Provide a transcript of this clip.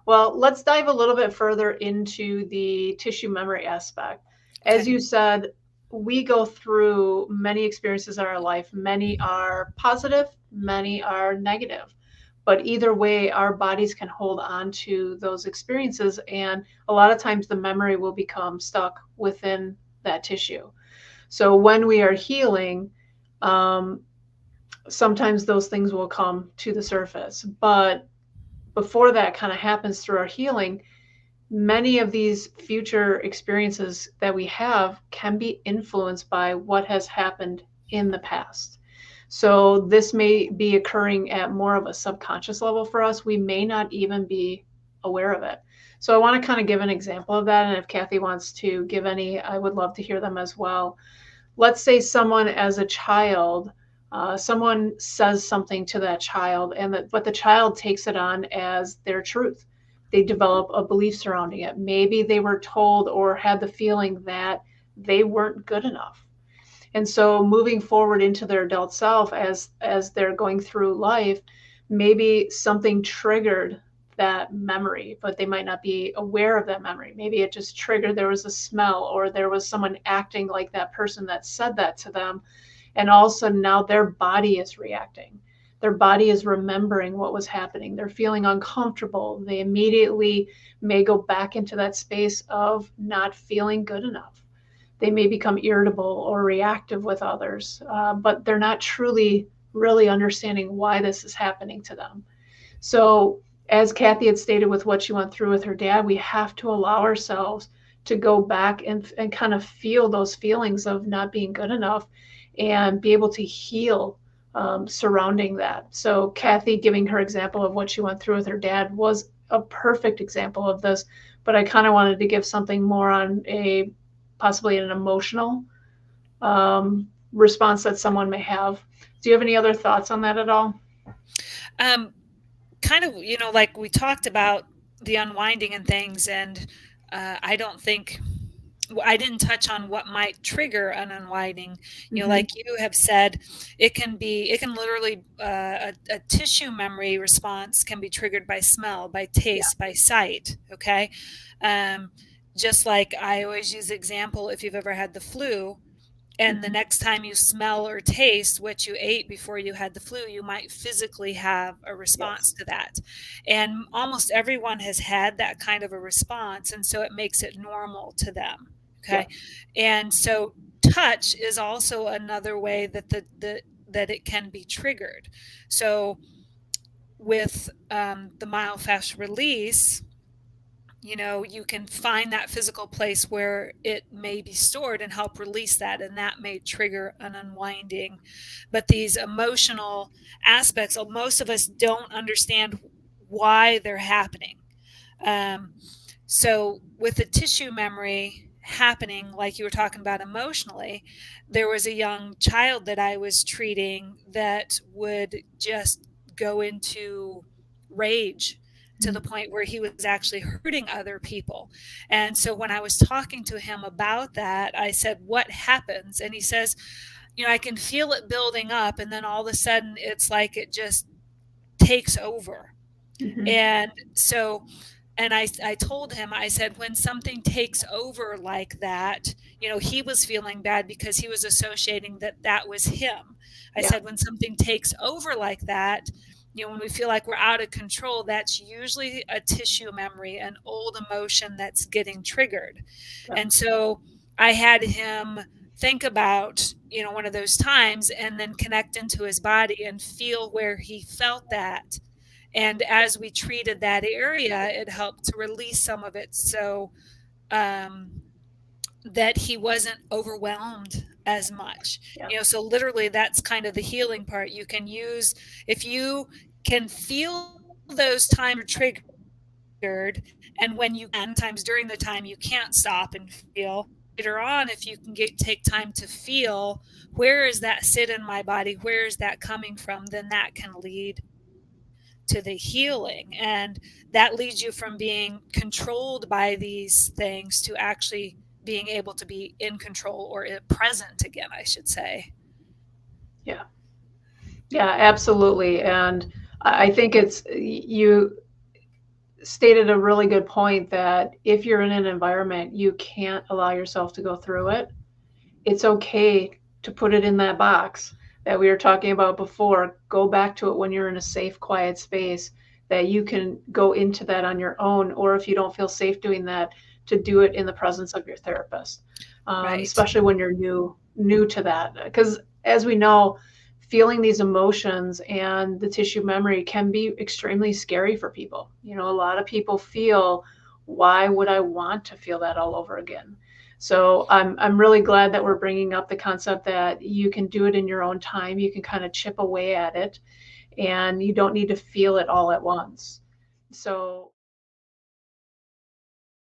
Well, let's dive a little bit further into the tissue memory aspect. As Okay. you said, we go through many experiences in our life. Many are positive, many are negative. But either way, our bodies can hold on to those experiences. And a lot of times the memory will become stuck within that tissue. So when we are healing, um, sometimes those things will come to the surface. But before that kind of happens through our healing, many of these future experiences that we have can be influenced by what has happened in the past. So this may be occurring at more of a subconscious level for us. We may not even be aware of it. So I want to kind of give an example of that. And if Cathy wants to give any, I would love to hear them as well. Let's say someone as a child, someone says something to that child, but the child takes it on as their truth. They develop a belief surrounding it. Maybe they were told or had the feeling that they weren't good enough. And so moving forward into their adult self as they're going through life, maybe something triggered that memory, but they might not be aware of that memory. Maybe it just triggered, there was a smell or there was someone acting like that person that said that to them. And all of a sudden now their body is reacting. Their body is remembering what was happening. They're feeling uncomfortable. They immediately may go back into that space of not feeling good enough. They may become irritable or reactive with others, but they're not truly really understanding why this is happening to them. So, as Cathy had stated with what she went through with her dad, we have to allow ourselves to go back and kind of feel those feelings of not being good enough and be able to heal surrounding that. So, Cathy giving her example of what she went through with her dad was a perfect example of this. But I kind of wanted to give something more on a possibly an emotional response that someone may have. Do you have any other thoughts on that at all? Um, Kind of, like we talked about the unwinding and things, and I don't think I didn't touch on what might trigger an unwinding. Mm-hmm. Like you have said, it can literally, a tissue memory response can be triggered by smell, by Yeah. taste, by sight. Okay. Um, just like I always use the example, if you've ever had the flu, and the Mm-hmm. next time you smell or taste what you ate before you had the flu, you might physically have a response Yes. to that. And almost everyone has had that kind of a response. And so it makes it normal to them. Okay. Yep. And so touch is also another way that that it can be triggered. So with the myofascial release, you can find that physical place where it may be stored and help release that, and that may trigger an unwinding. But these emotional aspects, most of us don't understand why they're happening. Um, so, with the tissue memory happening, like you were talking about emotionally, there was a young child that I was treating that would just go into rage to the point where he was actually hurting other people. And so, when I was talking to him about that, I said, "What happens?" And he says, "I can feel it building up, and then all of a sudden, it's like it just takes over." Mm-hmm. And so, and I told him, I said, when something takes over like that, he was feeling bad because he was associating that that was him. I Yeah. said, when something takes over like that, when we feel like we're out of control, that's usually a tissue memory, an old emotion that's getting triggered. Yep. And so I had him think about, one of those times and then connect into his body and feel where he felt that. And as we treated that area, it helped to release some of it so um, that he wasn't overwhelmed as much. Yeah. So literally, that's kind of the healing part. You can use, if you can feel those times are triggered, and when you can, times during the time you can't stop and feel. Later on, if you can take time to feel, where is that sit in my body? Where is that coming from? Then that can lead to the healing. And that leads you from being controlled by these things to actually being able to be in control or present again, I should say. Yeah. Yeah, absolutely. And I think it's you. stated a really good point that if you're in an environment you can't allow yourself to go through it, it's okay to put it in that box that we were talking about before. Go back to it when you're in a safe, quiet space that you can go into that on your own, or if you don't feel safe doing that, to do it in the presence of your therapist, Right. especially when you're new to that. Because as we know, feeling these emotions and the tissue memory can be extremely scary for people. You know, a lot of people feel, why would I want to feel that all over again? So I'm really glad that we're bringing up the concept that you can do it in your own time. You can kind of chip away at it, and you don't need to feel it all at once. So